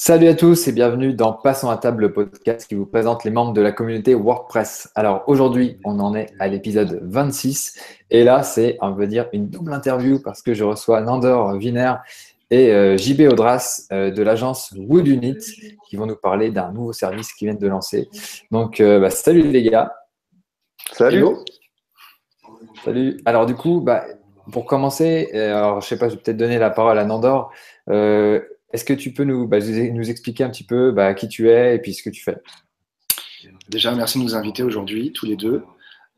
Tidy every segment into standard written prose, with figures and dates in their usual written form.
Salut à tous et bienvenue dans Passons à table, le podcast qui vous présente les membres de la communauté WordPress. Alors aujourd'hui, on en est à l'épisode 26 et là, c'est, on veut dire, une double interview parce que je reçois Nandor Wiener et JB Audras de l'agence Woodunit qui vont nous parler d'un nouveau service qu'ils viennent de lancer. Donc, salut les gars. Salut. Hello. Salut. Alors du coup, pour commencer, alors je sais pas, je vais peut-être donner la parole à Nandor. Est-ce que tu peux nous expliquer un petit peu qui tu es et puis ce que tu fais? Déjà, merci de nous inviter aujourd'hui, tous les deux.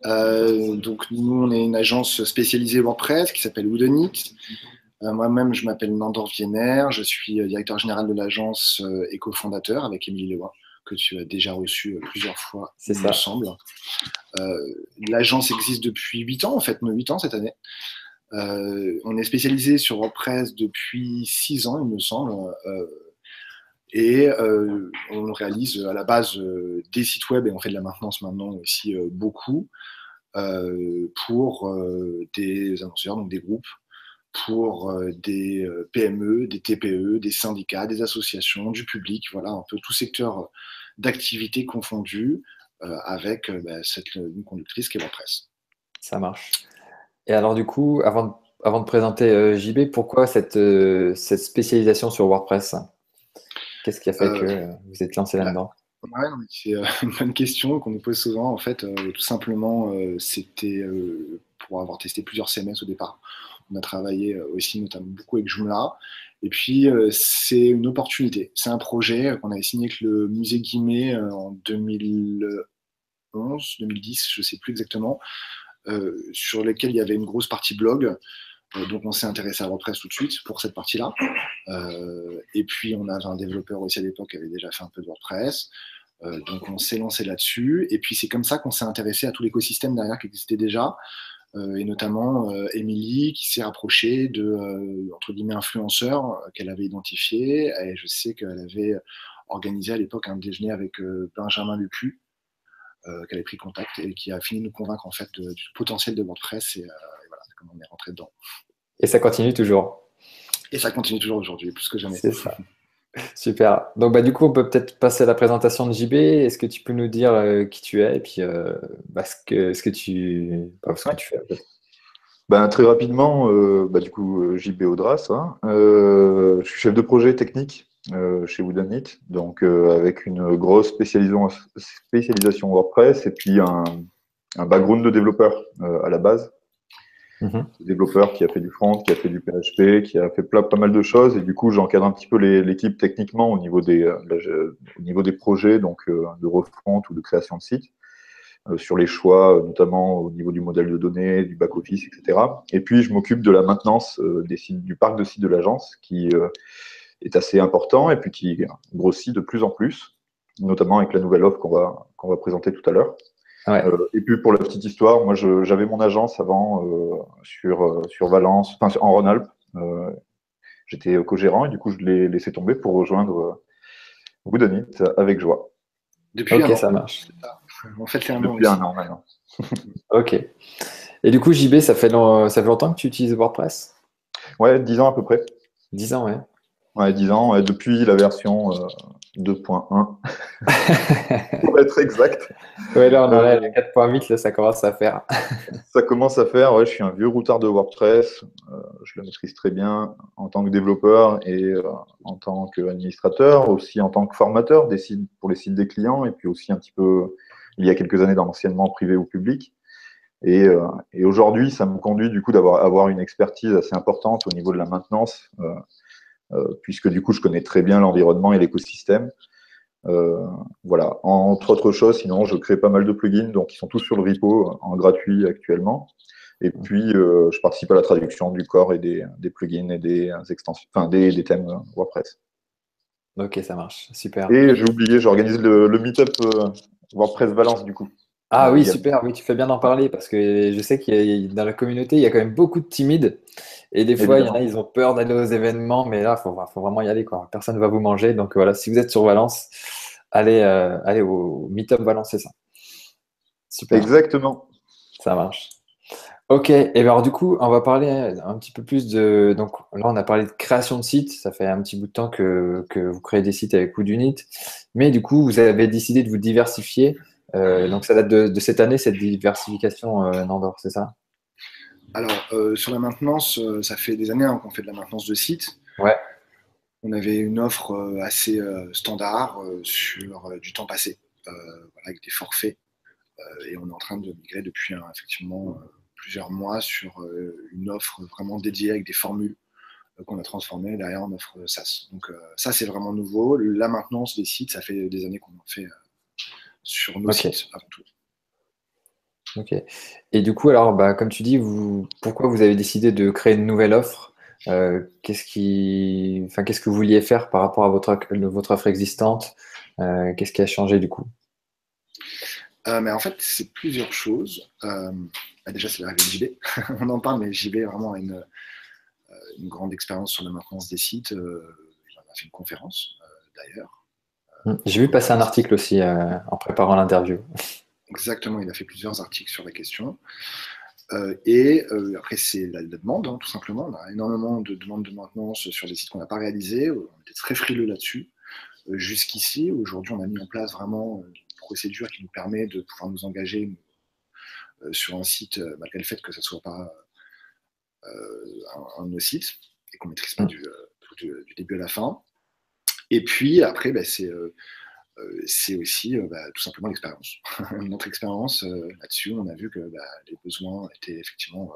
Donc, nous, on est une agence spécialisée WordPress qui s'appelle Woodunit. Moi-même, je m'appelle Nandor Wiener. Je suis directeur général de l'agence et cofondateur avec Émilie Leroy, que tu as déjà reçu plusieurs fois, C'est il ça. me semble. L'agence existe depuis 8 ans, en fait, nos 8 ans cette année. On est spécialisé sur WordPress depuis 6 ans, il me semble. On réalise à la base des sites web et on fait de la maintenance maintenant aussi beaucoup pour des annonceurs, donc des groupes, pour des PME, des TPE, des syndicats, des associations, du public, voilà, un peu tout secteur d'activité confondu avec cette ligne conductrice qui est WordPress. Ça marche. Et alors du coup, avant de présenter JB, pourquoi cette spécialisation sur WordPress? Qu'est-ce qui a fait que vous êtes lancé là-dedans? Ouais, non, c'est une bonne question qu'on nous pose souvent. En fait, tout simplement, c'était pour avoir testé plusieurs CMS au départ. On a travaillé aussi notamment beaucoup avec Joomla. Et puis, c'est une opportunité. C'est un projet qu'on avait signé avec le musée Guimet en 2011, 2010, je ne sais plus exactement, sur lequel il y avait une grosse partie blog. Donc, on s'est intéressé à WordPress tout de suite pour cette partie-là. Et puis, on avait un développeur aussi à l'époque qui avait déjà fait un peu de WordPress. Donc, on s'est lancé là-dessus. Et puis, c'est comme ça qu'on s'est intéressé à tout l'écosystème derrière qui existait déjà. Et notamment Émilie qui s'est rapprochée de, entre guillemets, influenceurs qu'elle avait identifiés. Et je sais qu'elle avait organisé à l'époque un déjeuner avec Benjamin Lucu, qu'elle avait pris contact et qui a fini de nous convaincre en fait du potentiel de WordPress. Et voilà, c'est comme on est rentré dedans. Et ça continue toujours. Et ça continue toujours aujourd'hui, plus que jamais. C'est ça. Super. Donc du coup, on peut peut-être passer à la présentation de JB. Est-ce que tu peux nous dire qui tu es et puis ce que tu fais en fait. Très rapidement, JB Audras, hein. Je suis chef de projet technique chez Woodunit, donc avec une grosse spécialisation WordPress et puis un background de développeur à la base. Développeur qui a fait du front, qui a fait du PHP, qui a fait pas mal de choses, et du coup j'encadre un petit peu l'équipe techniquement au niveau des projets, donc de refonte ou de création de site, sur les choix, notamment au niveau du modèle de données, du back-office, etc. Et puis je m'occupe de la maintenance des sites, du parc de sites de l'agence, qui est assez important et puis qui grossit de plus en plus, notamment avec la nouvelle offre qu'on va présenter tout à l'heure. Ouais. Et puis pour la petite histoire, moi j'avais mon agence avant sur Valence, enfin en Rhône-Alpes. J'étais co-gérant et du coup je l'ai laissé tomber pour rejoindre Woodunit avec joie. Depuis un an. Ça marche. En fait, c'est un an Depuis aussi. un an maintenant. Ok. Et du coup, JB, ça fait longtemps que tu utilises WordPress? Ouais, 10 ans à peu près. 10 ans, ouais. Ouais, 10 ans, ouais, depuis la version 2.1, pour être exact. Ouais, là, on en est à la 4.8, là, ça commence à faire. Ça commence à faire, ouais, je suis un vieux routard de WordPress, je le maîtrise très bien en tant que développeur et en tant qu'administrateur, aussi en tant que formateur des sites, pour les sites des clients, et puis aussi un petit peu, il y a quelques années, dans l'enseignement privé ou public. Et aujourd'hui, ça me conduit du coup avoir une expertise assez importante au niveau de la maintenance, puisque du coup, je connais très bien l'environnement et l'écosystème. Voilà. Entre autres choses, sinon, je crée pas mal de plugins, donc ils sont tous sur le repo en gratuit actuellement. Et puis, je participe à la traduction du core et des plugins et des extensions, enfin des thèmes WordPress. Ok, ça marche, super. Et j'ai oublié, j'organise le meet-up WordPress Valence du coup. Ah oui, Également. super, oui, tu fais bien d'en parler parce que je sais dans la communauté, il y a quand même beaucoup de timides et des fois, il y en a, ils ont peur d'aller aux événements, mais là, faut vraiment y aller, quoi. Personne ne va vous manger. Donc voilà, si vous êtes sur Valence, allez au Meetup Valence, c'est ça. Super, Exactement. ça marche. Ok, et bien alors du coup, on va parler un petit peu plus de... Donc là, on a parlé de création de sites, ça fait un petit bout de temps que vous créez des sites avec Woodunit, mais du coup, vous avez décidé de vous diversifier, donc ça date de cette année, cette diversification, Nandor, c'est ça? Alors, sur la maintenance, ça fait des années qu'on fait de la maintenance de site. Ouais. On avait une offre assez standard sur du temps passé, voilà, avec des forfaits. Et on est en train de migrer depuis effectivement plusieurs mois sur une offre vraiment dédiée avec des formules qu'on a transformées derrière en offre SaaS. Donc ça, c'est vraiment nouveau. La maintenance des sites, ça fait des années qu'on en fait sur nos Ok, sites avant tout. ok. Et du coup, alors, bah, comme tu dis, pourquoi vous avez décidé de créer une nouvelle offre? Qu'est-ce que vous vouliez faire par rapport à votre offre existante? Qu'est-ce qui a changé du coup? Mais en fait, c'est plusieurs choses. Déjà, c'est l'arrivée de JB. On en parle, mais JB vraiment a une grande expérience sur la maintenance des sites. Il en a fait une conférence, d'ailleurs. J'ai vu passer un article aussi en préparant l'interview. Exactement, il a fait plusieurs articles sur la question. Et après, c'est la demande, hein, tout simplement. On a énormément de demandes de maintenance sur des sites qu'on n'a pas réalisés. On était très frileux là-dessus. Jusqu'ici, aujourd'hui, on a mis en place vraiment une procédure qui nous permet de pouvoir nous engager sur un site, malgré le fait que ça ne soit pas un de nos sites et qu'on ne maîtrise pas du début à la fin. Et puis après, c'est aussi tout simplement l'expérience. Notre expérience là-dessus, on a vu que les besoins étaient effectivement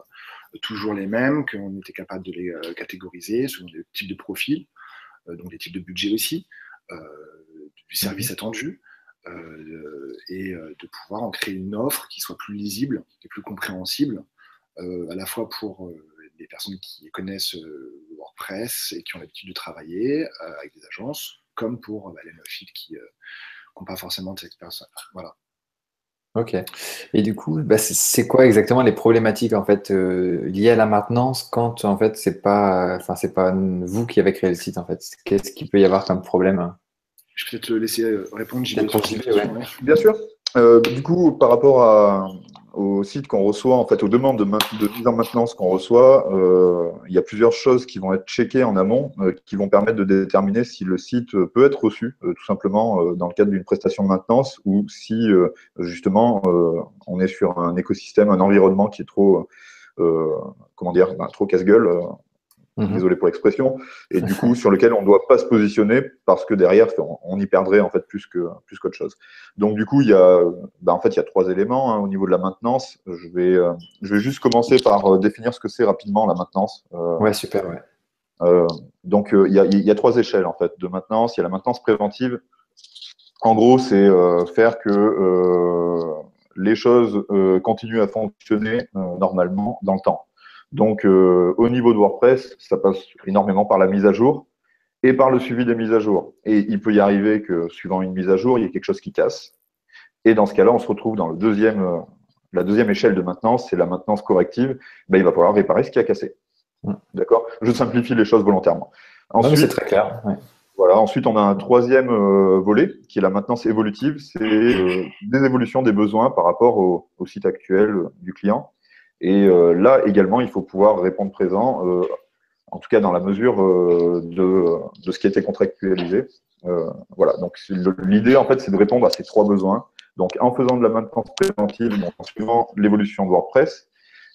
toujours les mêmes, qu'on était capable de les catégoriser selon des types de profils, donc des types de budget aussi, euh, du service attendu, et de pouvoir en créer une offre qui soit plus lisible et plus compréhensible, à la fois pour les personnes qui connaissent WordPress et qui ont l'habitude de travailler avec des agences, comme pour les néophytes qui n'ont pas forcément de cette expérience. Voilà. Ok. Et du coup, bah, c'est quoi exactement les problématiques en fait liées à la maintenance quand en fait c'est pas vous qui avez créé le site en fait. Qu'est-ce qu'il peut y avoir comme problème, hein? Je vais peut-être le laisser répondre, JB, Peut-être sur pour cette JB, ouais. question. Ouais. Bien sûr. Du coup, par rapport au site qu'on reçoit, en fait, aux demandes de mise en maintenance qu'on reçoit, il y a plusieurs choses qui vont être checkées en amont, qui vont permettre de déterminer si le site peut être reçu, tout simplement, dans le cadre d'une prestation de maintenance, ou si, justement, on est sur un écosystème, un environnement qui est trop, comment dire, trop casse-gueule, Mhm. désolé pour l'expression, et du coup sur lequel on ne doit pas se positionner parce que derrière on y perdrait en fait plus qu'autre chose. Donc du coup en fait il y a trois éléments hein, au niveau de la maintenance. Je vais juste commencer par définir ce que c'est rapidement la maintenance. Ouais, super, ouais. Donc il y a trois échelles en fait de maintenance. Il y a la maintenance préventive. En gros c'est faire que les choses continuent à fonctionner normalement dans le temps. Donc, au niveau de WordPress, ça passe énormément par la mise à jour et par le suivi des mises à jour. Et il peut y arriver que, suivant une mise à jour, il y ait quelque chose qui casse. Et dans ce cas-là, on se retrouve dans la deuxième échelle de maintenance, c'est la maintenance corrective. Ben, il va falloir réparer ce qui a cassé. Mm. D'accord? Je simplifie les choses volontairement. Non, mais c'est Ensuite, très clair. Ouais. voilà, ensuite, on a un troisième volet qui est la maintenance évolutive. C'est des évolutions des besoins par rapport au site actuel du client. Et là également, il faut pouvoir répondre présent, en tout cas dans la mesure de ce qui a été contractualisé. Voilà, donc l'idée en fait, c'est de répondre à ces trois besoins. Donc en faisant de la maintenance préventive, donc en suivant l'évolution de WordPress,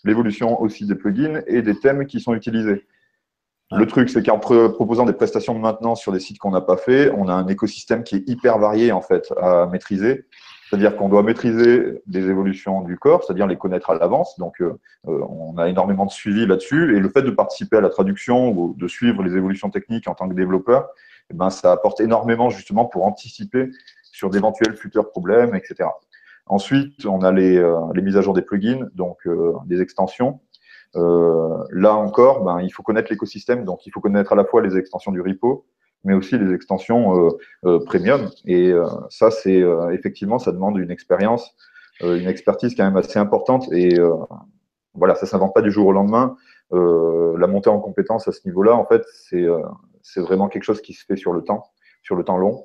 l'évolution aussi des plugins et des thèmes qui sont utilisés. Ouais. Le truc, c'est qu'en proposant des prestations de maintenance sur des sites qu'on n'a pas fait, on a un écosystème qui est hyper varié en fait à maîtriser. C'est-à-dire qu'on doit maîtriser des évolutions du corps, c'est-à-dire les connaître à l'avance. Donc, on a énormément de suivi là-dessus. Et le fait de participer à la traduction ou de suivre les évolutions techniques en tant que développeur, eh ben, ça apporte énormément justement pour anticiper sur d'éventuels futurs problèmes, etc. Ensuite, on a les mises à jour des plugins, donc des extensions. Là encore, ben, il faut connaître l'écosystème, donc il faut connaître à la fois les extensions du repo, mais aussi les extensions premium. Et ça, c'est effectivement, ça demande une expérience, une expertise quand même assez importante. Et voilà, ça s'invente pas du jour au lendemain. La montée en compétence à ce niveau-là, en fait, c'est vraiment quelque chose qui se fait sur le temps long.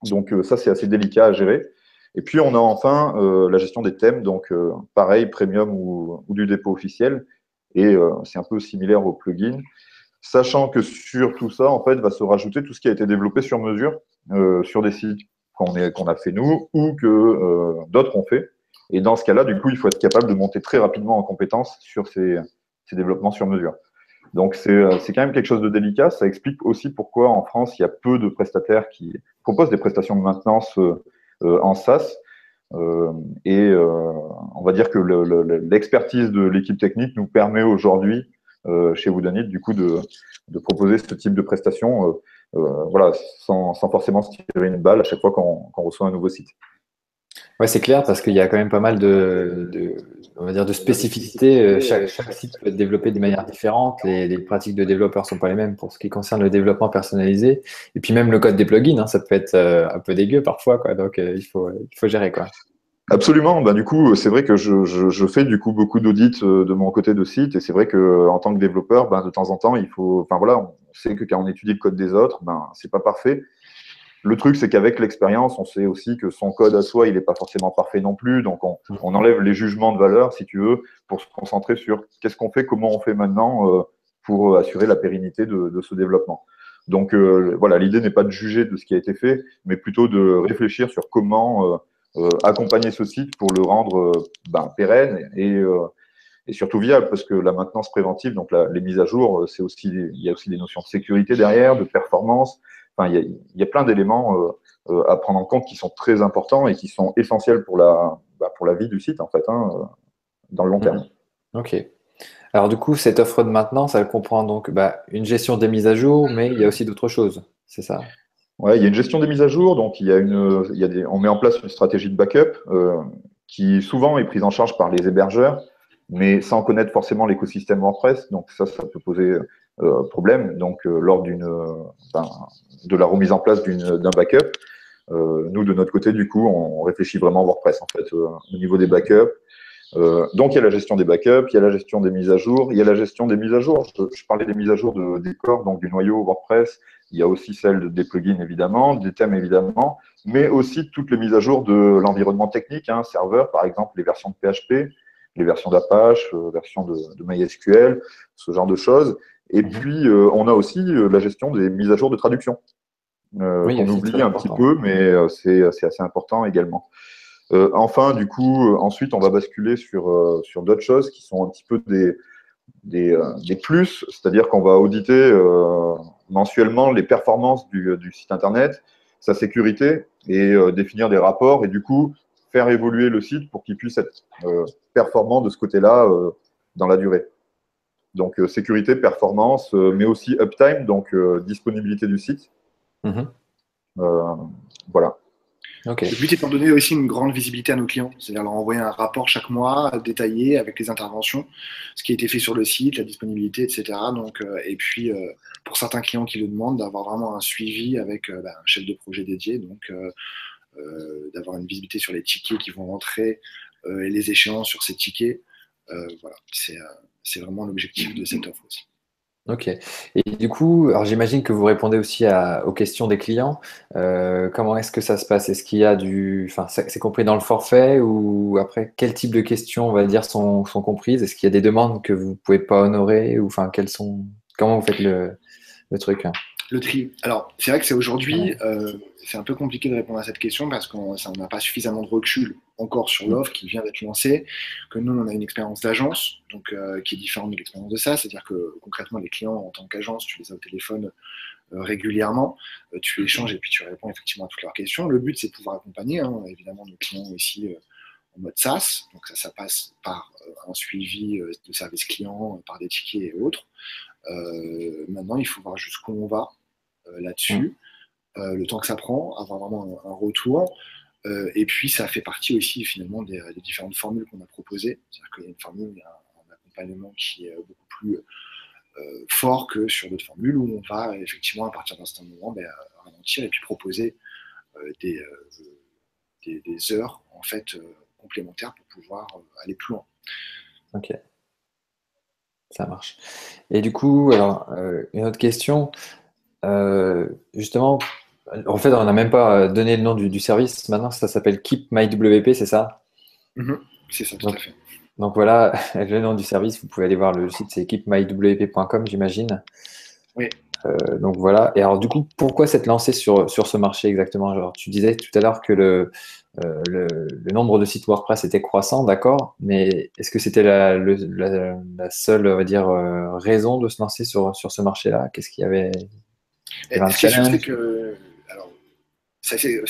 Donc ça, c'est assez délicat à gérer. Et puis, on a enfin la gestion des thèmes, donc pareil, premium ou du dépôt officiel. Et c'est un peu similaire au plugin, sachant que sur tout ça, en fait, va se rajouter tout ce qui a été développé sur mesure sur des sites qu'on a fait nous ou que d'autres ont fait. Et dans ce cas-là, du coup, il faut être capable de monter très rapidement en compétence sur ces développements sur mesure. Donc, c'est quand même quelque chose de délicat. Ça explique aussi pourquoi en France, il y a peu de prestataires qui proposent des prestations de maintenance en SaaS. On va dire que l'expertise de l'équipe technique nous permet aujourd'hui, chez Woodanit, du coup, de proposer ce type de prestations voilà, sans forcément se tirer une balle à chaque fois qu'on reçoit un nouveau site. Ouais, c'est clair parce qu'il y a quand même pas mal on va dire de spécificités. Chaque site peut être développé de manière différente. Les pratiques de développeurs sont pas les mêmes pour ce qui concerne le développement personnalisé. Et puis même le code des plugins, hein, ça peut être un peu dégueu parfois, quoi. Donc il faut gérer, quoi. Absolument. Bah, du coup, c'est vrai que je fais du coup beaucoup d'audits de mon côté de site, et c'est vrai que en tant que développeur, ben, de temps en temps, il faut. Enfin voilà, on sait que quand on étudie le code des autres, ben c'est pas parfait. Le truc, c'est qu'avec l'expérience, on sait aussi que son code à soi, il n'est pas forcément parfait non plus. Donc, on enlève les jugements de valeur, si tu veux, pour se concentrer sur qu'est-ce qu'on fait, comment on fait maintenant pour assurer la pérennité de ce développement. Donc, voilà, l'idée n'est pas de juger de ce qui a été fait, mais plutôt de réfléchir sur comment accompagner ce site pour le rendre pérenne et surtout viable, parce que la maintenance préventive, donc les mises à jour, il y a aussi des notions de sécurité derrière, de performance. Enfin, il y a plein d'éléments à prendre en compte qui sont très importants et qui sont essentiels pour la vie du site, en fait, hein, dans le long terme. Ok. Alors du coup, cette offre de maintenance, elle comprend donc une gestion des mises à jour, mais il y a aussi d'autres choses, c'est ça? Ouais, il y a une gestion des mises à jour, donc on met en place une stratégie de backup qui souvent est prise en charge par les hébergeurs, mais sans connaître forcément l'écosystème WordPress. Donc ça peut poser problème. Donc lors de la remise en place d'un backup, nous de notre côté, du coup, on réfléchit vraiment WordPress en fait au niveau des backups. Donc il y a la gestion des backups, il y a la gestion des mises à jour, il y a la gestion des mises à jour. Je parlais des mises à jour des corps, donc du noyau WordPress. Il y a aussi celle des plugins évidemment, des thèmes évidemment, mais aussi toutes les mises à jour de l'environnement technique, hein, serveur par exemple, les versions de PHP, les versions d'Apache, versions de MySQL, ce genre de choses. Et puis on a aussi la gestion des mises à jour de traduction, Oui, qu'on c'est oublie très un petit important. peu, mais c'est assez important également. Enfin, du coup, ensuite, on va basculer sur d'autres choses qui sont un petit peu des plus, c'est-à-dire qu'on va auditer mensuellement les performances du site Internet, sa sécurité, et définir des rapports, et du coup, faire évoluer le site pour qu'il puisse être performant de ce côté-là dans la durée. Donc, sécurité, performance, mais aussi uptime, donc disponibilité du site. Voilà. Okay. Le but étant de donner aussi une grande visibilité à nos clients, c'est-à-dire leur envoyer un rapport chaque mois détaillé avec les interventions, ce qui a été fait sur le site, la disponibilité, etc. Donc, et puis, pour certains clients qui le demandent, d'avoir vraiment un suivi avec un chef de projet dédié, donc d'avoir une visibilité sur les tickets qui vont rentrer et les échéances sur ces tickets. Voilà, c'est vraiment l'objectif de cette offre aussi. Ok. Et du coup, alors j'imagine que vous répondez aussi aux questions des clients. Comment est-ce que ça se passe? Est-ce qu'il y a enfin, c'est compris dans le forfait ou après, quel type de questions, on va dire, sont comprises? Est-ce qu'il y a des demandes que vous pouvez pas honorer ou enfin, comment vous faites le truc? Le tri. Alors, c'est vrai que c'est aujourd'hui, c'est un peu compliqué de répondre à cette question parce qu'on n'a pas suffisamment de recul encore sur l'offre qui vient d'être lancée, que nous, on a une expérience d'agence, donc qui est différente de l'expérience de ça, c'est-à-dire que concrètement, les clients, en tant qu'agence, tu les as au téléphone régulièrement, tu échanges et puis tu réponds effectivement à toutes leurs questions. Le but, c'est de pouvoir accompagner, hein, évidemment, nos clients aussi en mode SaaS, donc ça passe par un suivi de service client, par des tickets et autres. Maintenant, il faut voir jusqu'où on va là-dessus, le temps que ça prend, avoir vraiment un retour. Et puis, ça fait partie aussi finalement des différentes formules qu'on a proposées. C'est-à-dire qu'il y a une formule, il y a un accompagnement qui est beaucoup plus fort que sur d'autres formules où on va effectivement, à partir d'un certain moment, ralentir et puis proposer des heures en fait complémentaires pour pouvoir aller plus loin. Ok. Ça marche. Et du coup, alors, une autre question. Justement, En fait, on n'a même pas donné le nom du service. Maintenant, ça s'appelle Keep MyWP, c'est ça? C'est ça, tout à Donc, fait. donc voilà, le nom du service, vous pouvez aller voir le site, c'est keepmywp.com, j'imagine. Oui. Donc voilà. Et alors, du coup, pourquoi s'être lancé sur ce marché exactement? Genre, tu disais tout à l'heure que le nombre de sites WordPress était croissant, d'accord, mais est-ce que c'était la seule, on va dire, raison de se lancer sur ce marché-là? Qu'est-ce qu'il y avait? Il y avait un Ce qui est sûr, c'est challenge? que, alors,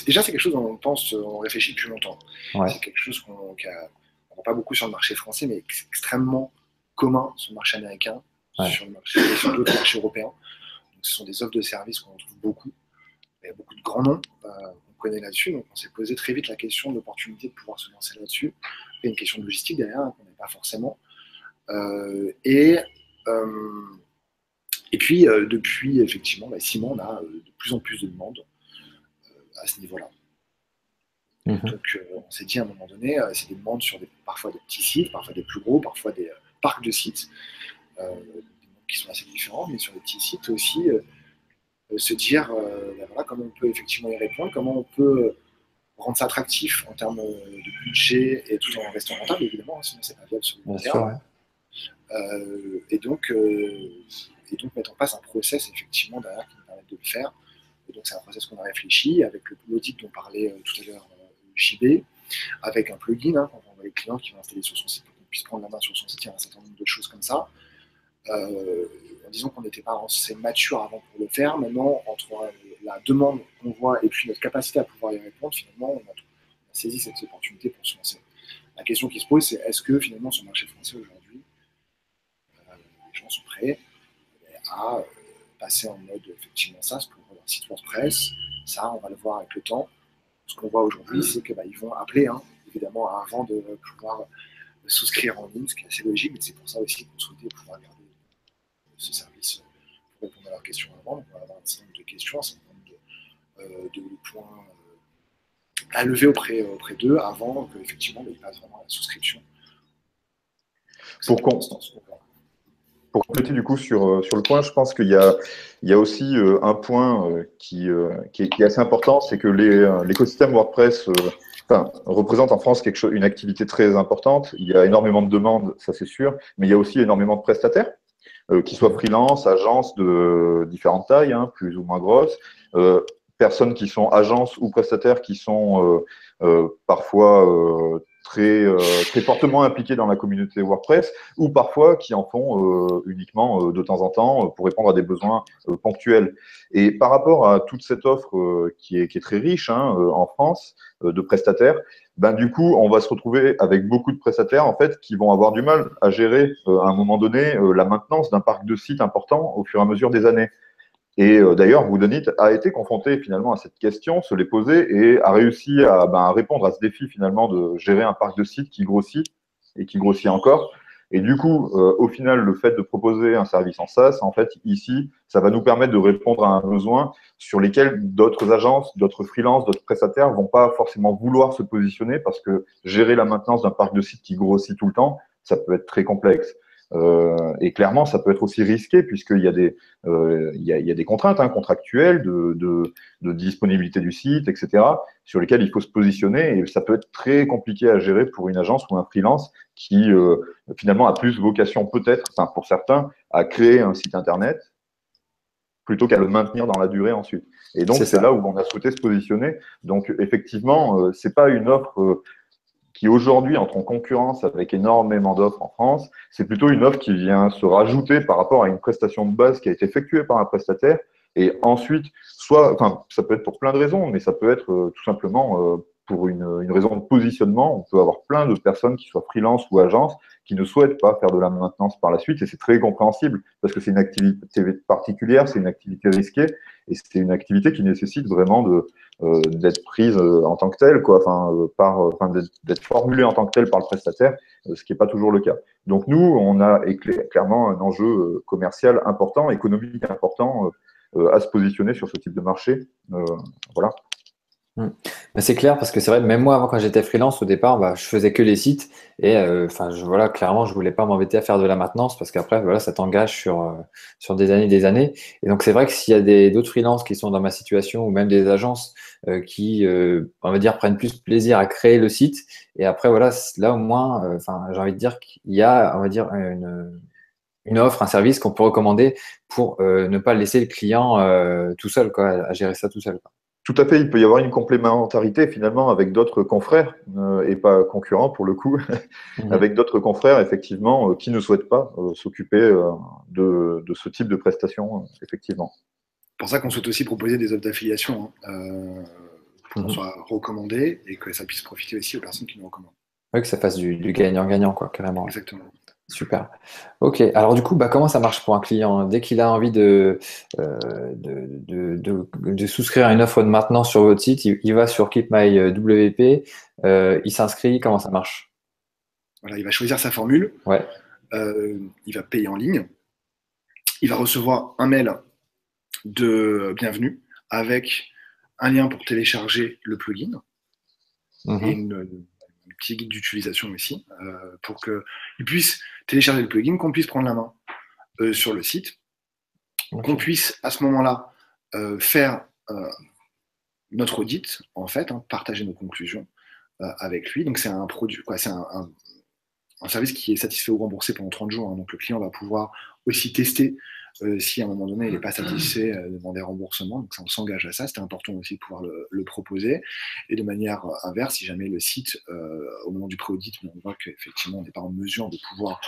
déjà, c'est quelque chose dont on réfléchit depuis longtemps. Ouais, C'est quelque chose qu'on voit pas beaucoup sur le marché français, mais extrêmement commun sur le marché américain, ouais, sur d'autres marchés européens. Donc, ce sont des offres de services qu'on trouve beaucoup. Il y a beaucoup de grands noms qu'on connaît là-dessus. Donc, on s'est posé très vite la question de l'opportunité de pouvoir se lancer là-dessus. Il y a une question de logistique derrière, qu'on n'a pas forcément. Et puis, depuis effectivement 6 mois, on a de plus en plus de demandes à ce niveau-là. mhm, Donc, on s'est dit à un moment donné, c'est des demandes sur parfois des petits sites, parfois des plus gros, parfois des parcs de sites, des demandes qui sont assez différents, mais sur les petits sites aussi, se dire voilà, comment on peut effectivement y répondre, comment on peut rendre ça attractif en termes de budget et tout en restant rentable, évidemment, sinon c'est pas viable sur le long bien sûr, terme. ouais. Et donc mettre en place un process effectivement derrière qui nous permette de le faire. Et donc c'est un process qu'on a réfléchi avec l'audit dont parlait tout à l'heure JB, avec un plugin quand on voit les clients qui vont installer sur son site pour qu'on puisse prendre la main sur son site, il y a un certain nombre de choses comme ça. En disant qu'on n'était pas assez mature avant pour le faire. Maintenant, entre la demande qu'on voit et puis notre capacité à pouvoir y répondre, finalement, on a saisi cette opportunité pour se lancer. La question qui se pose, c'est est-ce que finalement sur le marché français aujourd'hui, les gens sont prêts à passer en mode effectivement SaaS pour leur site WordPress? Ça, on va le voir avec le temps. Ce qu'on voit aujourd'hui, c'est qu'ils vont appeler, évidemment, avant de pouvoir souscrire en ligne, ce qui est assez logique, mais c'est pour ça aussi qu'on souhaitait pouvoir garder ce service pour répondre à leurs questions avant. Donc, on va avoir un certain nombre de questions, un certain nombre de points à lever auprès d'eux avant qu'effectivement ils passent vraiment à la souscription. Pour compléter du coup sur le point, je pense qu'il y a aussi un point qui est assez important, c'est que l'écosystème WordPress représente en France une activité très importante. Il y a énormément de demandes, ça c'est sûr, mais il y a aussi énormément de prestataires. Qui soient freelance, agences de différentes tailles, plus ou moins grosses, personnes qui sont agences ou prestataires qui sont parfois très fortement impliqués dans la communauté WordPress, ou parfois qui en font uniquement de temps en temps pour répondre à des besoins ponctuels. Et par rapport à toute cette offre qui est très riche en France de prestataires, du coup, on va se retrouver avec beaucoup de prestataires en fait qui vont avoir du mal à gérer à un moment donné la maintenance d'un parc de sites important au fur et à mesure des années. Et d'ailleurs, Woodenit a été confronté finalement à cette question, se l'est posée et a réussi à répondre à ce défi finalement de gérer un parc de sites qui grossit et qui grossit encore. Et du coup, au final, le fait de proposer un service en SaaS, en fait, ici, ça va nous permettre de répondre à un besoin sur lesquels d'autres agences, d'autres freelances, d'autres prestataires vont pas forcément vouloir se positionner parce que gérer la maintenance d'un parc de sites qui grossit tout le temps, ça peut être très complexe. Et clairement, ça peut être aussi risqué puisqu'il y a des contraintes contractuelles de disponibilité du site, etc., sur lesquelles il faut se positionner et ça peut être très compliqué à gérer pour une agence ou un freelance qui finalement a plus vocation peut-être, pour certains, à créer un site internet plutôt qu'à le maintenir dans la durée ensuite. Et donc, c'est là où on a souhaité se positionner. Donc, effectivement, c'est pas une offre qui aujourd'hui entre en concurrence avec énormément d'offres en France, c'est plutôt une offre qui vient se rajouter par rapport à une prestation de base qui a été effectuée par un prestataire. Et ensuite, ça peut être pour plein de raisons, mais ça peut être tout simplement pour une raison de positionnement. On peut avoir plein de personnes qui soient freelance ou agences qui ne souhaitent pas faire de la maintenance par la suite, et c'est très compréhensible parce que c'est une activité particulière, c'est une activité risquée, et c'est une activité qui nécessite vraiment d'être prise en tant que telle, d'être formulée en tant que telle par le prestataire, ce qui n'est pas toujours le cas. Donc nous, on a clairement un enjeu commercial important, économique important à se positionner sur ce type de marché. Voilà. Mm. Mais c'est clair parce que c'est vrai, même moi, avant quand j'étais freelance, au départ, bah, je faisais que les sites et enfin, voilà, clairement, je voulais pas m'embêter à faire de la maintenance parce qu'après, voilà, ça t'engage sur des années. Et donc, c'est vrai que s'il y a d'autres freelances qui sont dans ma situation ou même des agences qui, on va dire, prennent plus plaisir à créer le site et après, voilà, là au moins, enfin, j'ai envie de dire qu'il y a, on va dire, une offre, un service qu'on peut recommander pour ne pas laisser le client tout seul, quoi, à gérer ça tout seul, quoi. Tout à fait, il peut y avoir une complémentarité finalement avec d'autres confrères, et pas concurrents pour le coup, Mhm. avec d'autres confrères effectivement qui ne souhaitent pas s'occuper de ce type de prestations, effectivement. C'est pour ça qu'on souhaite aussi proposer des offres d'affiliation, hein, pour qu'on Mhm. soit recommandé et que ça puisse profiter aussi aux personnes qui nous recommandent. Oui, que ça fasse du gagnant-gagnant, quoi, carrément. Ouais. Exactement. Super. Ok. Alors du coup, bah, comment ça marche pour un client? Dès qu'il a envie de souscrire à une offre de maintenance sur votre site, il va sur Keep My WP, il s'inscrit, comment ça marche? Voilà, il va choisir sa formule, Ouais. il va payer en ligne, il va recevoir un mail de bienvenue avec un lien pour télécharger le plugin et Mhm. un petit guide d'utilisation aussi, pour qu'il puisse télécharger le plugin, qu'on puisse prendre la main sur le site, qu'on Ok. puisse à ce moment-là faire notre audit, en fait, hein, partager nos conclusions avec lui. Donc c'est un produit, quoi, c'est un service qui est satisfait ou remboursé pendant 30 jours. Hein. Donc le client va pouvoir aussi tester si à un moment donné il n'est pas satisfait, demander remboursement. Donc ça, on s'engage à ça. C'était important aussi de pouvoir le proposer. Et de manière inverse, si jamais le site, au moment du pré-audit, on voit qu'effectivement on n'est pas en mesure de pouvoir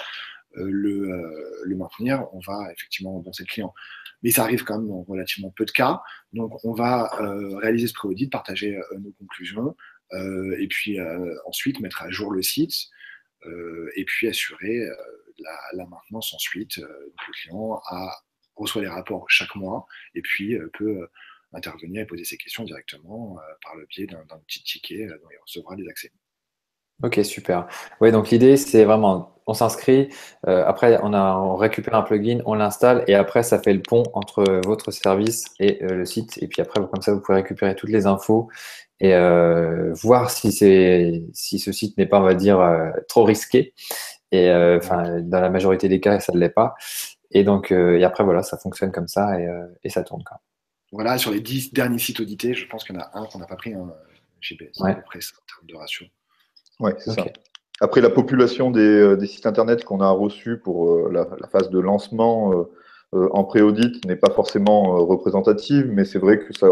le maintenir, on va effectivement rembourser le client. Mais ça arrive quand même dans relativement peu de cas. Donc on va réaliser ce pré-audit, partager nos conclusions, et puis ensuite mettre à jour le site, et puis assurer la maintenance ensuite. Donc le client reçoit les rapports chaque mois et puis peut intervenir et poser ses questions directement par le biais d'un petit ticket dont il recevra des accès. Ok, super. Ouais, donc l'idée, c'est vraiment, on s'inscrit, après on récupère un plugin, on l'installe et après ça fait le pont entre votre service et le site. Et puis après, comme ça, vous pouvez récupérer toutes les infos et voir si ce site n'est pas, on va dire, trop risqué. Et Voilà. enfin, dans la majorité des cas, ça ne l'est pas. Et donc, et après, voilà, ça fonctionne comme ça et ça tourne, quoi. Voilà, sur les 10 derniers sites audités, je pense qu'il y en a un qu'on n'a pas pris un GPS, à Ouais, peu près ça, en termes de ratio. Ouais, c'est ok. ça. Après, la population des sites internet qu'on a reçus pour la phase de lancement en pré-audit n'est pas forcément représentative, mais c'est vrai que ça,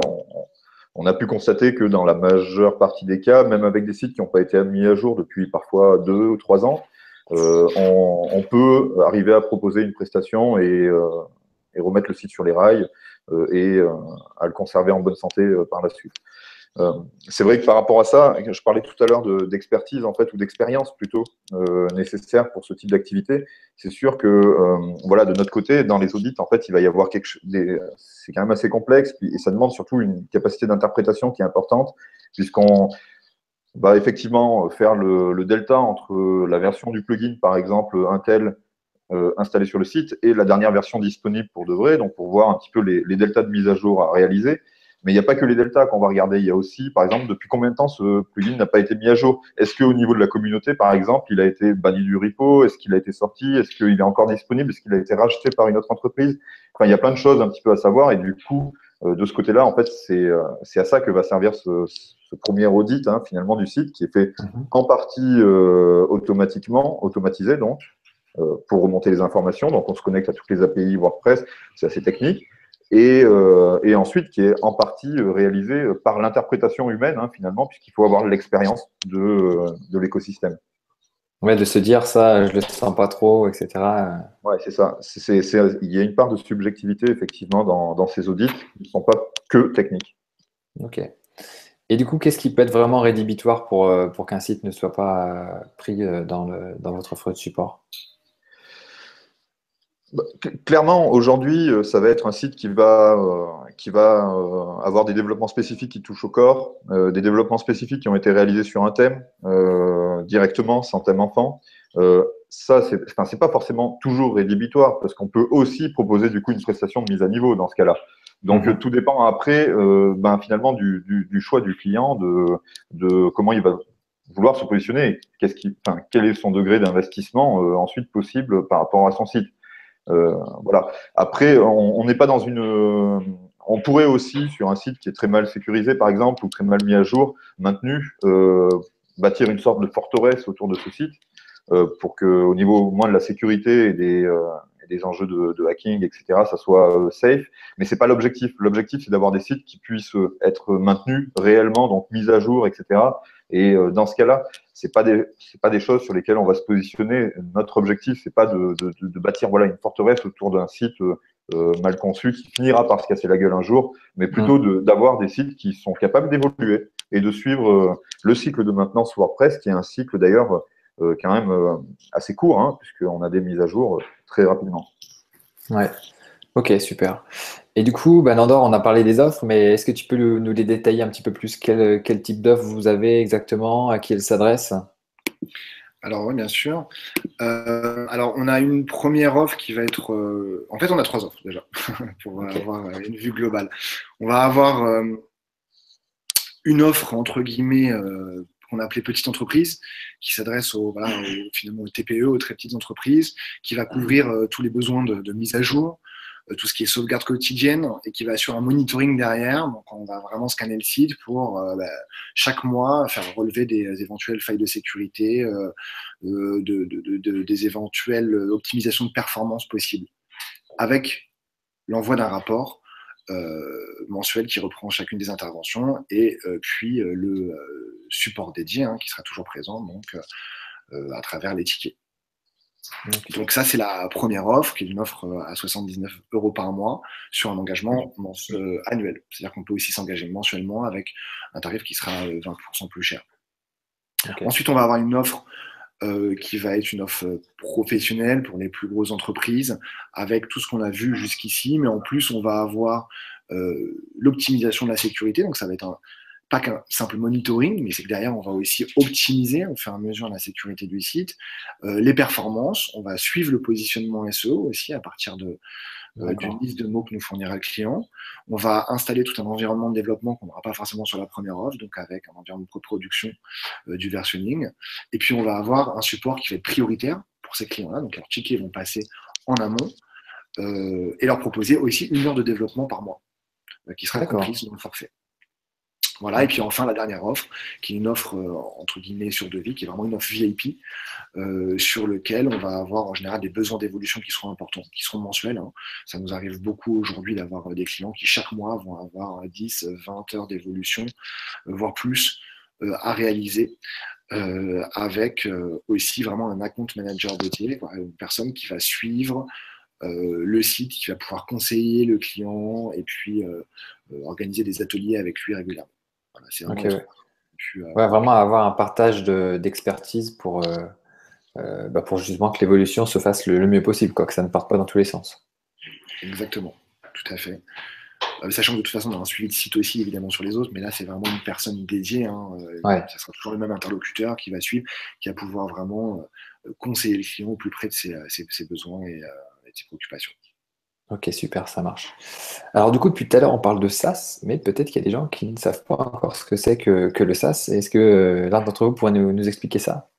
on a pu constater que dans la majeure partie des cas, même avec des sites qui n'ont pas été mis à jour depuis parfois 2 ou 3 ans, on peut arriver à proposer une prestation et remettre le site sur les rails et à le conserver en bonne santé par la suite. Euh, c'est vrai que par rapport à ça, je parlais tout à l'heure d'expertise en fait ou d'expérience plutôt nécessaire pour ce type d'activité. C'est sûr que voilà, de notre côté, dans les audits, en fait, il va y avoir c'est quand même assez complexe et ça demande surtout une capacité d'interprétation qui est importante puisqu'on va effectivement faire le delta entre la version du plugin, par exemple, Intel installée sur le site et la dernière version disponible pour de vrai, donc pour voir un petit peu les deltas de mise à jour à réaliser. Mais il n'y a pas que les deltas qu'on va regarder. Il y a aussi, par exemple, depuis combien de temps ce plugin n'a pas été mis à jour. Est-ce qu'au niveau de la communauté, par exemple, il a été banni du repo? Est-ce qu'il a été sorti? Est-ce qu'il est encore disponible? Est-ce qu'il a été racheté par une autre entreprise? Enfin, il y a plein de choses un petit peu à savoir. Et du coup, de ce côté-là, en fait, c'est à ça que va servir ce premier audit, hein, finalement, du site, qui est fait Mhm. en partie automatisé, donc, pour remonter les informations. Donc, on se connecte à toutes les API WordPress, c'est assez technique. Et ensuite, qui est en partie réalisé par l'interprétation humaine, hein, finalement, puisqu'il faut avoir l'expérience de l'écosystème. Ouais, de se dire ça, je le sens pas trop, etc. Ouais, c'est ça. Il y a une part de subjectivité, effectivement, dans ces audits qui ne sont pas que techniques. Ok. Et du coup, qu'est-ce qui peut être vraiment rédhibitoire pour qu'un site ne soit pas pris dans votre offre de support? Bah, clairement, aujourd'hui, ça va être un site qui va avoir des développements spécifiques qui touchent au corps, des développements spécifiques qui ont été réalisés sur un thème directement, sans thème enfant. Ça, c'est pas forcément toujours rédhibitoire parce qu'on peut aussi proposer du coup une prestation de mise à niveau dans ce cas-là. Donc, tout dépend après, finalement, du choix du client, de comment il va vouloir se positionner, quel est son degré d'investissement ensuite possible par rapport à son site. Voilà. Après, on n'est pas dans on pourrait aussi, sur un site qui est très mal sécurisé, par exemple, ou très mal mis à jour, maintenu, bâtir une sorte de forteresse autour de ce site pour que, au niveau au moins de la sécurité et des enjeux de hacking, etc., ça soit safe. Mais c'est pas l'objectif. L'objectif, c'est d'avoir des sites qui puissent être maintenus réellement, donc mis à jour, etc. Et dans ce cas-là, c'est pas des choses sur lesquelles on va se positionner. Notre objectif, c'est pas de bâtir voilà une forteresse autour d'un site mal conçu qui finira par se casser la gueule un jour, mais plutôt d'avoir des sites qui sont capables d'évoluer et de suivre le cycle de maintenance WordPress, qui est un cycle d'ailleurs quand même assez court, hein, puisqu'on a des mises à jour très rapidement. Ouais, ok, super. Et du coup, Nandor, on a parlé des offres, mais est-ce que tu peux nous les détailler un petit peu plus? Quel type d'offre vous avez exactement? À qui elles s'adressent? Alors oui, bien sûr. Alors on a une première offre qui va être... En fait, on a 3 offres déjà, pour avoir une vue globale. On va avoir une offre, entre guillemets, qu'on a appelée petite entreprise, qui s'adresse finalement aux TPE, aux très petites entreprises, qui va couvrir tous les besoins de mise à jour, tout ce qui est sauvegarde quotidienne, et qui va assurer un monitoring derrière. Donc on va vraiment scanner le site pour chaque mois faire relever des éventuelles failles de sécurité, des éventuelles optimisations de performance possibles, avec l'envoi d'un rapport mensuel qui reprend chacune des interventions, et puis le support dédié qui sera toujours présent donc, à travers les tickets. Okay. Donc ça, c'est la première offre, qui est une offre à 79 € par mois sur un engagement annuel. C'est-à-dire qu'on peut aussi s'engager mensuellement avec un tarif qui sera 20% plus cher. Okay. Ensuite, on va avoir une offre qui va être une offre professionnelle pour les plus grosses entreprises, avec tout ce qu'on a vu jusqu'ici, mais en plus, on va avoir l'optimisation de la sécurité. Donc ça va être pas qu'un simple monitoring, mais c'est que derrière, on va aussi optimiser au fur et à mesure la sécurité du site, les performances, on va suivre le positionnement SEO aussi à partir d'une liste de mots que nous fournira le client. On va installer tout un environnement de développement qu'on n'aura pas forcément sur la première offre, donc avec un environnement de production, du versionning. Et puis, on va avoir un support qui va être prioritaire pour ces clients-là, donc leurs tickets vont passer en amont, et leur proposer aussi 1 heure de développement par mois, qui sera comprise dans le forfait. Voilà, et puis enfin la dernière offre, qui est une offre entre guillemets sur devis, qui est vraiment une offre VIP, sur lequel on va avoir en général des besoins d'évolution qui seront importants, qui seront mensuels. Ça nous arrive beaucoup aujourd'hui d'avoir des clients qui chaque mois vont avoir 10, 20 heures d'évolution, voire plus, à réaliser, avec aussi vraiment un account manager dédié, une personne qui va suivre le site, qui va pouvoir conseiller le client et puis organiser des ateliers avec lui régulièrement. Voilà, c'est vraiment vraiment avoir un partage d'expertise pour justement que l'évolution se fasse le mieux possible, que ça ne parte pas dans tous les sens. Exactement, tout à fait. Sachant que de toute façon, on a un suivi de site aussi, évidemment, sur les autres, mais là, c'est vraiment une personne dédiée. Ça sera toujours le même interlocuteur qui va suivre, qui va pouvoir vraiment conseiller le client au plus près de ses besoins et de ses préoccupations. Ok, super, ça marche. Alors du coup, depuis tout à l'heure, on parle de SaaS, mais peut-être qu'il y a des gens qui ne savent pas encore ce que c'est que le SaaS. Est-ce que l'un d'entre vous pourrait nous expliquer ça?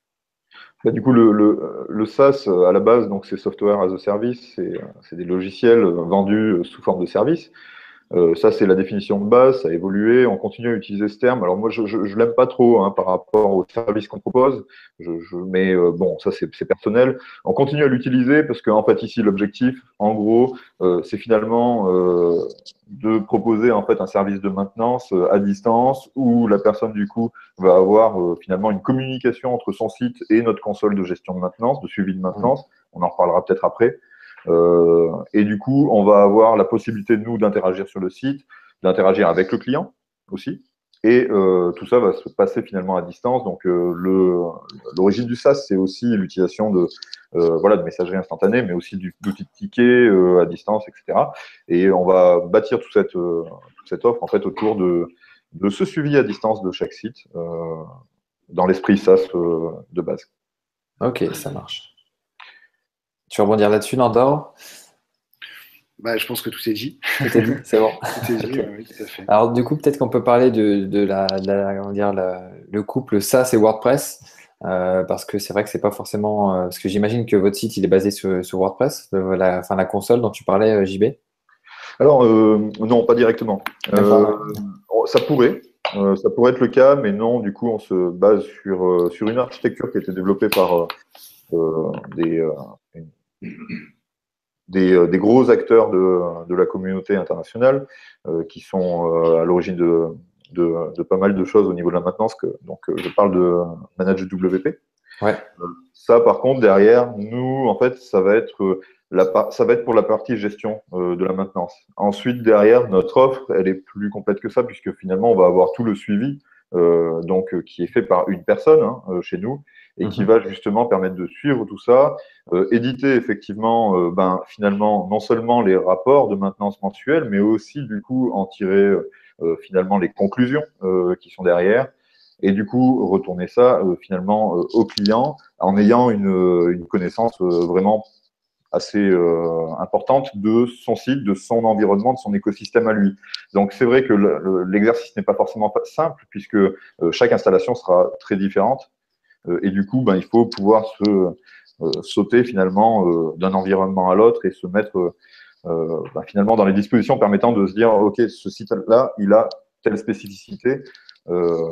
Du coup, le SaaS, à la base, donc c'est Software as a Service, c'est des logiciels vendus sous forme de service. Ça, c'est la définition de base, ça a évolué, on continue à utiliser ce terme. Alors moi, je l'aime pas trop par rapport aux services qu'on propose, mais bon, ça c'est personnel. On continue à l'utiliser parce qu'en fait, ici, l'objectif, en gros, c'est finalement de proposer en fait un service de maintenance à distance où la personne, du coup, va avoir finalement une communication entre son site et notre console de gestion de maintenance, de suivi de maintenance. On en reparlera peut-être après. Et du coup, on va avoir la possibilité, nous, d'interagir sur le site, d'interagir avec le client aussi. Et tout ça va se passer finalement à distance. Donc, l'origine du SaaS, c'est aussi l'utilisation de messagerie instantanée, mais aussi d'outils de tickets à distance, etc. Et on va bâtir toute cette offre en fait autour de ce suivi à distance de chaque site dans l'esprit SaaS de base. Ok, ça marche. Tu veux rebondir là-dessus, Nandor? Bah, je pense que tout est dit. Tout est dit, c'est bon. Tout est dit, Ok. oui, tout à fait. Alors du coup, peut-être qu'on peut parler on va dire le couple SaaS et WordPress, parce que c'est vrai que c'est pas forcément, parce que j'imagine que votre site il est basé sur WordPress, la console dont tu parlais, JB. Alors, non, pas directement. D'accord. Ça pourrait. Ça pourrait être le cas, mais non, du coup, on se base sur une architecture qui a été développée par euh, des, euh, des gros acteurs de la communauté internationale qui sont à l'origine de pas mal de choses au niveau de la maintenance. Donc, je parle de Manage WP. Ouais. Ça, par contre, derrière, nous, en fait, ça va être ça va être pour la partie gestion de la maintenance. Ensuite, derrière, notre offre, elle est plus complète que ça, puisque finalement, on va avoir tout le suivi, qui est fait par une personne chez nous, et qui Mhm. va justement permettre de suivre tout ça, éditer effectivement, finalement, non seulement les rapports de maintenance mensuels, mais aussi, du coup, en tirer finalement les conclusions qui sont derrière. Et du coup, retourner ça finalement au client en ayant une connaissance vraiment assez importante de son site, de son environnement, de son écosystème à lui. Donc c'est vrai que l'exercice n'est pas forcément simple puisque chaque installation sera très différente et du coup, ben, il faut pouvoir sauter finalement d'un environnement à l'autre et se mettre ben, finalement dans les dispositions permettant de se dire ok, ce site-là, il a telle spécificité euh,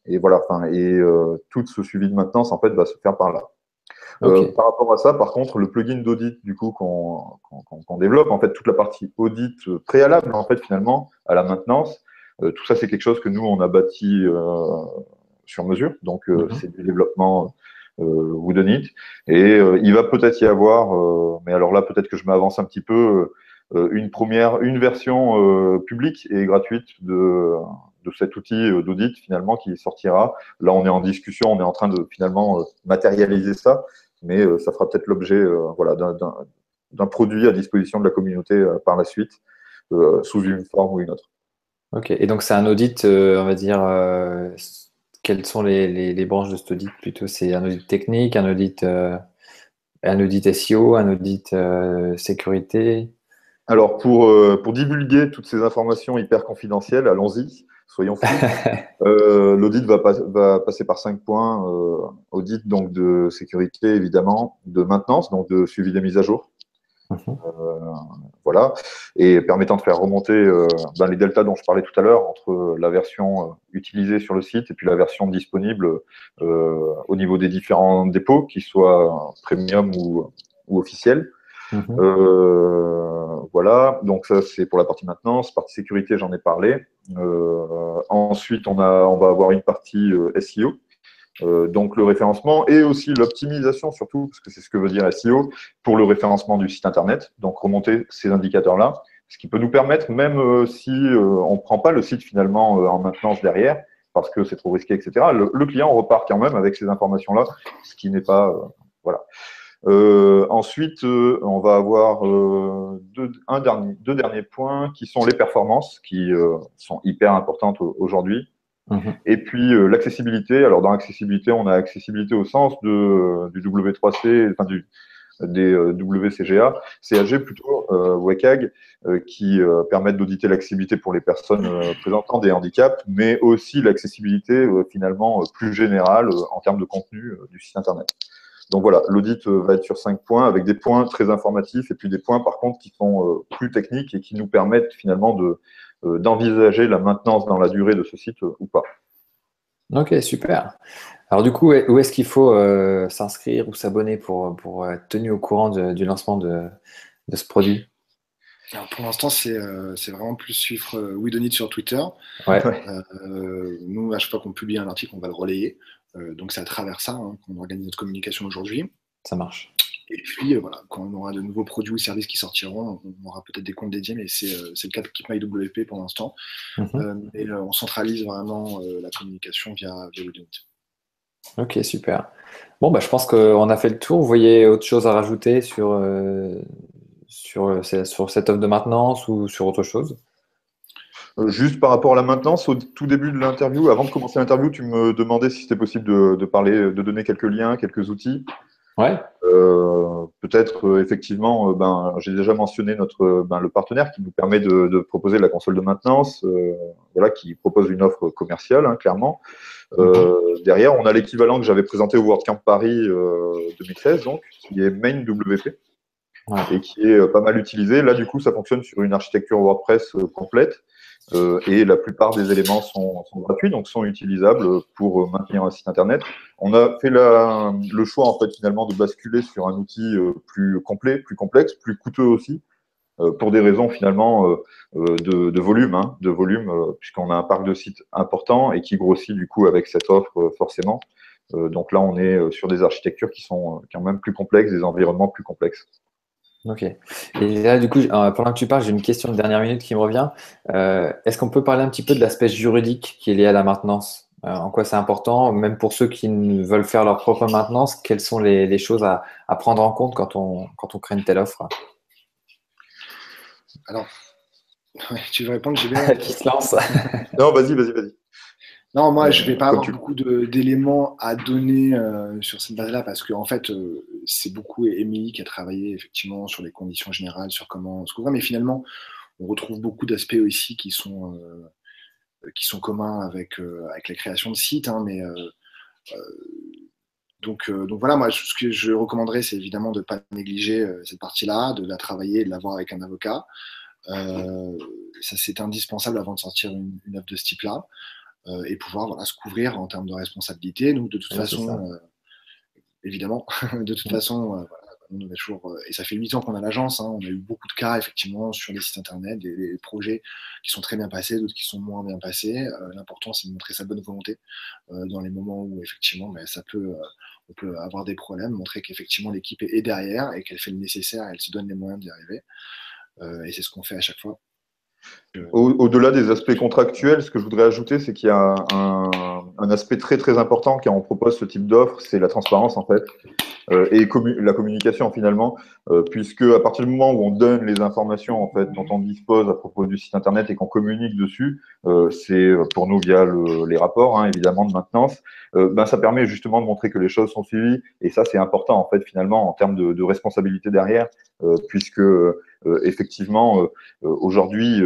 et voilà. Enfin, et tout ce suivi de maintenance en fait va se faire par là. Ok. Par rapport à ça, par contre, le plugin d'audit du coup qu'on développe, en fait, toute la partie audit préalable, en fait, finalement, à la maintenance, tout ça, c'est quelque chose que nous, on a bâti sur mesure. Donc, Mhm. c'est du développement Woodenit. Et il va peut-être y avoir, mais alors là, peut-être que je m'avance un petit peu, une version publique et gratuite de cet outil d'audit finalement qui sortira. Là, on est en discussion, on est en train de finalement matérialiser ça, mais ça fera peut-être l'objet voilà, d'un produit à disposition de la communauté par la suite, sous une forme ou une autre. Ok. Et donc c'est un audit, on va dire, quelles sont les branches de cet audit plutôt? C'est un audit technique, un audit SEO, un audit sécurité. Alors, pour divulguer toutes ces informations hyper confidentielles, allons-y, soyons fous. L'audit va passer par 5 points. Audit donc de sécurité, évidemment, de maintenance, donc de suivi des mises à jour. Mhm. Voilà, et permettant de faire remonter les deltas dont je parlais tout à l'heure entre la version utilisée sur le site et puis la version disponible au niveau des différents dépôts, qu'ils soient premium ou officiels. Mhm. Voilà, donc ça c'est pour la partie maintenance. Partie sécurité, j'en ai parlé. Ensuite, on va avoir une partie SEO, donc le référencement et aussi l'optimisation surtout, parce que c'est ce que veut dire SEO, pour le référencement du site internet, donc remonter ces indicateurs-là, ce qui peut nous permettre, même si on ne prend pas le site finalement en maintenance derrière, parce que c'est trop risqué, etc., le client repart quand même avec ces informations-là, ce qui n'est pas... voilà. Ensuite, on va avoir deux derniers points qui sont les performances, qui sont hyper importantes aujourd'hui. Mhm. Et puis l'accessibilité. Alors dans l'accessibilité, on a accessibilité au sens du W3C, enfin des WCGA, CAG plutôt, WCAG, qui permettent d'auditer l'accessibilité pour les personnes présentant des handicaps, mais aussi l'accessibilité finalement plus générale en termes de contenu du site internet. Donc voilà, l'audit va être sur 5 points, avec des points très informatifs et puis des points par contre qui sont plus techniques et qui nous permettent finalement d'envisager la maintenance dans la durée de ce site ou pas. Ok, super. Alors du coup, où est-ce qu'il faut s'inscrire ou s'abonner pour être tenu au courant du lancement de ce produit? Alors pour l'instant, c'est vraiment plus suivre We Don't It sur Twitter. Ouais, Nous, à chaque fois qu'on publie un article, on va le relayer. Donc c'est à travers ça qu'on organise notre communication aujourd'hui. ça marche. Et puis voilà, quand on aura de nouveaux produits ou services qui sortiront, on aura peut-être des comptes dédiés, mais c'est le cas de Keep My WP pour l'instant. Mhm. Mais on centralise vraiment la communication via We Don't It. Ok, super. Bon, bah, je pense qu'on a fait le tour. Vous voyez autre chose à rajouter sur cette offre de maintenance ou sur autre chose? Juste par rapport à la maintenance, au tout début de l'interview, avant de commencer l'interview, tu me demandais si c'était possible de parler, de donner quelques liens, quelques outils. Ouais. Peut-être effectivement, j'ai déjà mentionné le partenaire qui nous permet de proposer la console de maintenance, voilà, qui propose une offre commerciale, hein, clairement. Derrière, on a l'équivalent que j'avais présenté au WordCamp Paris 2016, donc, qui est MainWP, et qui est pas mal utilisé. Là, du coup, ça fonctionne sur une architecture WordPress complète, et la plupart des éléments sont gratuits, donc sont utilisables pour maintenir un site internet. On a fait le choix, en fait, finalement, de basculer sur un outil plus complet, plus complexe, plus coûteux aussi, pour des raisons finalement de volume, puisqu'on a un parc de sites important et qui grossit du coup avec cette offre forcément. Donc là, on est sur des architectures qui sont quand même plus complexes, des environnements plus complexes. Ok. Et là, du coup, pendant que tu parles, j'ai une question de dernière minute qui me revient. Est-ce qu'on peut parler un petit peu de l'aspect juridique qui est lié à la maintenance? En quoi c'est important, même pour ceux qui veulent faire leur propre maintenance, quelles sont les choses à prendre en compte quand on crée une telle offre? Alors, tu veux répondre, JB? Qui se lance? Non, vas-y. Non, moi, je ne vais pas avoir tu... beaucoup d'éléments à donner sur cette base-là parce que, en fait, c'est beaucoup Émilie qui a travaillé effectivement sur les conditions générales, sur comment se couvrir, mais finalement, on retrouve beaucoup d'aspects aussi qui sont communs avec la création de sites. Hein, mais, donc voilà, moi, ce que je recommanderais, c'est évidemment de ne pas négliger cette partie-là, de la travailler, de la voir avec un avocat. Ça, c'est indispensable avant de sortir une offre de ce type-là. Et pouvoir se couvrir en termes de responsabilité. Donc, de toute façon, évidemment, de toute façon, on a toujours, et ça fait 8 ans qu'on a l'agence, hein, on a eu beaucoup de cas, effectivement, sur les sites internet, des projets qui sont très bien passés, d'autres qui sont moins bien passés. L'important, c'est de montrer sa bonne volonté dans les moments où, effectivement, on peut avoir des problèmes, montrer qu'effectivement, l'équipe est derrière et qu'elle fait le nécessaire, elle se donne les moyens d'y arriver. Et c'est ce qu'on fait à chaque fois. Au-delà des aspects contractuels, ce que je voudrais ajouter, c'est qu'il y a un aspect très très important quand on propose ce type d'offre, c'est la transparence en fait, et la communication finalement, puisque à partir du moment où on donne les informations en fait dont on dispose à propos du site internet et qu'on communique dessus, c'est pour nous via les rapports évidemment de maintenance, ça permet justement de montrer que les choses sont suivies, et ça c'est important en fait finalement en termes de responsabilité derrière, puisque effectivement aujourd'hui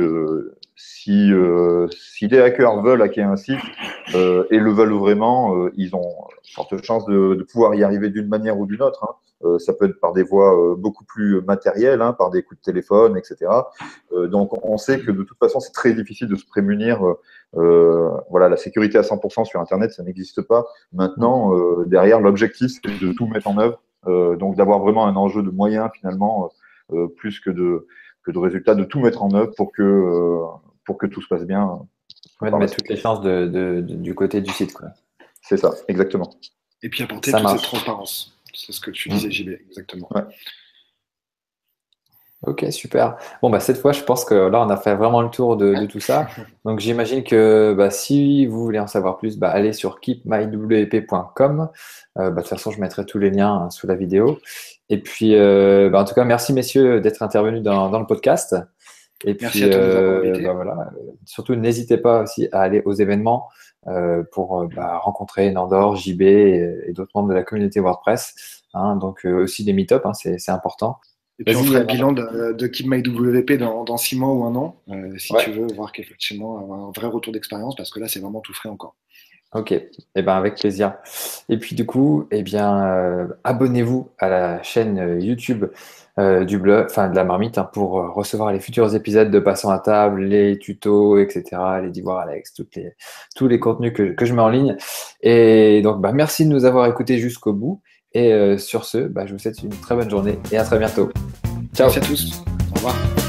si des hackers veulent hacker un site et le veulent vraiment, ils ont forte chance de pouvoir y arriver d'une manière ou d'une autre. Ça peut être par des voies beaucoup plus matérielles, par des coups de téléphone, etc. Donc, on sait que de toute façon, c'est très difficile de se prémunir. Voilà, la sécurité à 100% sur Internet, ça n'existe pas. Maintenant, derrière, l'objectif, c'est de tout mettre en œuvre. Donc, d'avoir vraiment un enjeu de moyens, finalement, plus que de résultats, de tout mettre en œuvre pour que tout se passe bien. De mettre toutes les chances du côté du site, quoi. C'est ça, exactement. Et puis apporter toute cette transparence. C'est ce que tu disais, JB, exactement. Ouais. Ok, super. Bon, cette fois, je pense que là, on a fait vraiment le tour de tout ça. Donc, j'imagine que si vous voulez en savoir plus, allez sur keepmywp.com. De toute façon, je mettrai tous les liens sous la vidéo. Et puis, en tout cas, merci, messieurs, d'être intervenus dans le podcast. Et puis, merci à toi de nous avoir invités. Voilà. Surtout, n'hésitez pas aussi à aller aux événements pour rencontrer Nandor, JB et d'autres membres de la communauté WordPress. Donc, aussi des meet-up, c'est important. Et puis on fera le bilan de KeepMyWP dans 6 mois ou 1 an, si tu veux, voir qu'effectivement, avoir un vrai retour d'expérience, parce que là, c'est vraiment tout frais encore. Ok, avec plaisir. Et puis du coup, abonnez-vous à la chaîne YouTube du blog, de la marmite, pour recevoir les futurs épisodes de Passons à table, les tutos, etc., les devoirs Alex, tous les contenus que je mets en ligne. Et donc, merci de nous avoir écoutés jusqu'au bout. Et sur ce, je vous souhaite une très bonne journée et à très bientôt. Ciao. Merci à tous. Au revoir.